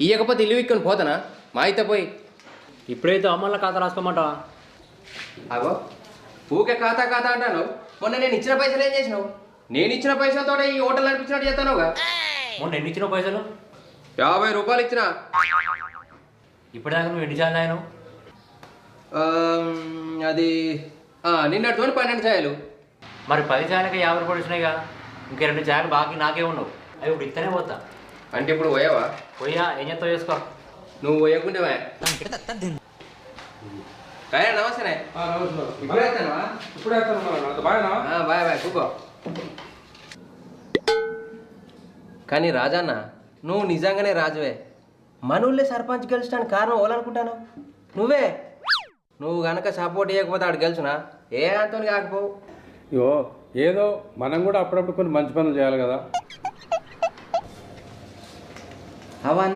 ఇయ్యకపోతే ఇల్లు ఇక్కని పోతానా మా అయితే పోయి ఇప్పుడైతే అమ్మల ఖాతా రాసుకోమంటావా? అగో ఊకే ఖాతా ఖాతా అంటాను. మొన్న నేను ఇచ్చిన పైసలు ఏం చేసినావు? నేను ఇచ్చిన పైసలతో ఈ హోటల్ నడిపించినట్టు చేస్తానుగా. మొన్న ఎన్ని ఇచ్చిన పైసలు? 50 రూపాయలు ఇచ్చిన. ఇప్పటిదాకా నువ్వు ఎన్ని చాలు ఆయన? అది నిన్నటితో 12 ఛాయలు. మరి 10 చాయలకి 50 రూపాయలు వచ్చినాయిగా. ఇంక 2 చాయలు బాకీ నాకే ఉన్నావు. అవి ఇప్పుడు ఇస్తేనే పోతా. అంటే ఇప్పుడు పోయావా? పోయా, ఏం చేస్తావు చేసుకో. నువ్వు పోయకుంటేవా? కాయ నమస్తే. బాయ్ బాయ్ కూకో. కానీ రాజన్న నువ్వు నిజంగానే రాజువే. మనూళ్ళే సర్పంచ్ గెలిచడానికి కారణం ఓలనుకుంటాను నువ్వే. నువ్వు గనక సపోర్ట్ చేయకపోతే ఆడు గెలుచునా ఏ అంతో కాకపోవు. ఇగో ఏదో మనం కూడా అప్పుడప్పుడు కొన్ని మంచి పనులు చేయాలి కదా. అవన్నీ